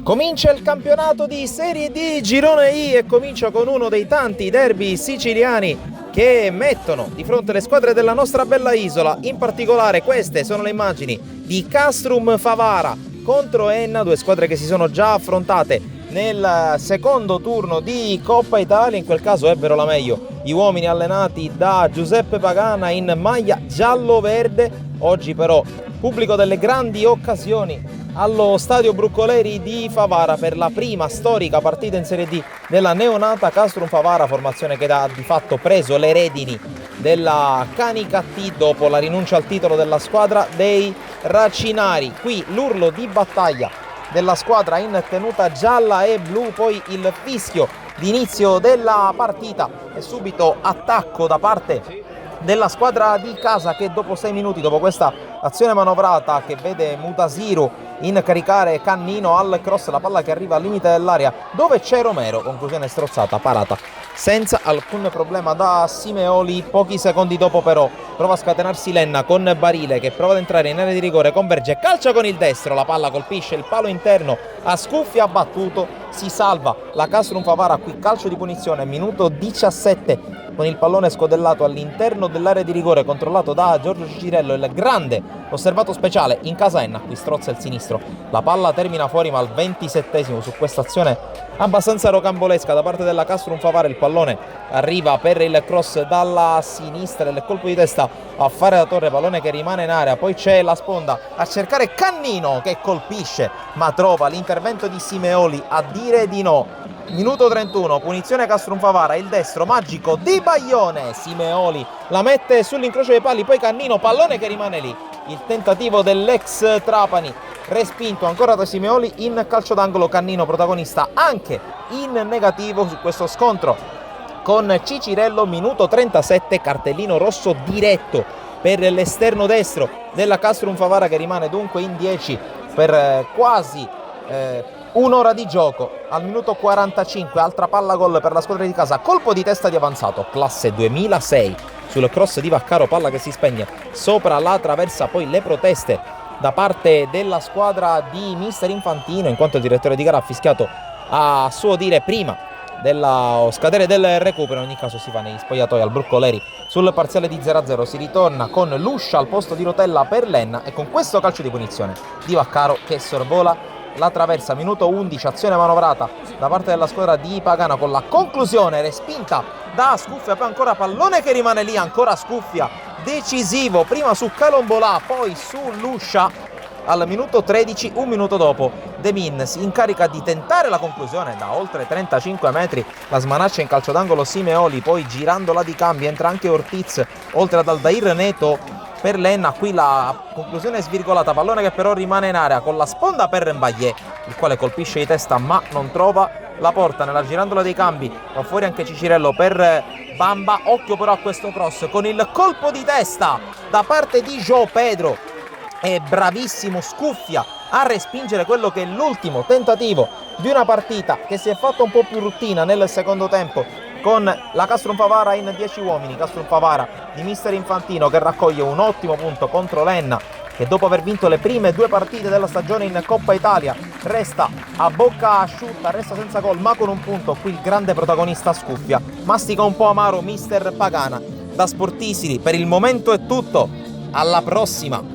Comincia il campionato di Serie D Girone I e comincia con uno dei tanti derby siciliani che mettono di fronte le squadre della nostra bella isola. In particolare queste sono le immagini di Castrum Favara contro Enna, due squadre che si sono già affrontate nel secondo turno di Coppa Italia. In quel caso ebbero la meglio gli uomini allenati da Giuseppe Pagana in maglia giallo-verde. Oggi però pubblico delle grandi occasioni allo stadio Bruccoleri di Favara per la prima storica partita in Serie D della neonata Castrum Favara, formazione che ha di fatto preso le redini della Canica T dopo la rinuncia al titolo della squadra dei Racinari. Qui l'urlo di battaglia della squadra in tenuta gialla e blu, poi il fischio di inizio della partita e subito attacco da parte della squadra di casa che dopo 6 minuti, dopo questa azione manovrata che vede Mutasiru incaricare Cannino al cross, la palla che arriva al limite dell'area dove c'è Romero, conclusione strozzata, parata senza alcun problema da Simeoli. Pochi secondi dopo però prova a scatenarsi Lenna con Barile che prova ad entrare in area di rigore, converge, calcia con il destro, la palla colpisce il palo interno a Scuffia, battuto, si salva la Castrum Favara. Qui calcio di punizione, minuto 17, con il pallone scodellato all'interno dell'area di rigore controllato da Giorgio Cicirello, il grande osservato speciale in casa Enna, qui strozza il sinistro, la palla termina fuori ma al 27esimo su questa azione abbastanza rocambolesca da parte della Castrum Favara il pallone arriva per il cross dalla sinistra, il colpo di testa a fare da torre, pallone che rimane in area, poi c'è la sponda a cercare Cannino che colpisce ma trova l'intervento di Simeoli a dire di no. Minuto 31, punizione Castrum Favara, il destro magico di Baglione, Simeoli la mette sull'incrocio dei pali, poi Cannino, pallone che rimane lì, il tentativo dell'ex Trapani respinto ancora da Simeoli in calcio d'angolo. Cannino protagonista anche in negativo su questo scontro con Cicirello. Minuto 37, cartellino rosso diretto per l'esterno destro della Castrum Favara che rimane dunque in 10 per quasi un'ora di gioco. Al minuto 45 altra palla gol per la squadra di casa, colpo di testa di avanzato classe 2006 sul cross di Vaccaro, palla che si spegne sopra la traversa, poi le proteste da parte della squadra di mister Infantino in quanto il direttore di gara ha fischiato a suo dire prima dello scadere del recupero. In ogni caso si fa negli spogliatoi al Bruccoleri sul parziale di 0-0, si ritorna con Luscia al posto di Rotella per Lenna e con questo calcio di punizione di Vaccaro che sorvola la traversa. Minuto 11, azione manovrata da parte della squadra di Pagana con la conclusione respinta da Scuffia, poi ancora pallone che rimane lì, ancora Scuffia decisivo prima su Calombolà poi su Luscia. Al minuto 13, un minuto dopo, De Min si incarica di tentare la conclusione da oltre 35 metri, la smanaccia in calcio d'angolo Simeoli, poi girandola di cambio entra anche Ortiz oltre ad Aldair Neto per Lenna. Qui la conclusione è svirgolata, pallone che però rimane in area con la sponda per Mbaye, il quale colpisce di testa ma non trova la porta nella girandola dei cambi. Va fuori anche Cicirello per Bamba, occhio però a questo cross con il colpo di testa da parte di João Pedro. È bravissimo Scuffia a respingere quello che è l'ultimo tentativo di una partita che si è fatta un po' più ruttina nel secondo tempo con la Castrum Favara in 10 uomini. Castrum Favara di mister Infantino che raccoglie un ottimo punto contro l'Enna che dopo aver vinto le prime 2 partite della stagione in Coppa Italia resta a bocca asciutta, resta senza gol ma con un punto. Qui il grande protagonista Scuffia mastica un po' amaro mister Pagana. Da Sportisili per il momento è tutto, alla prossima.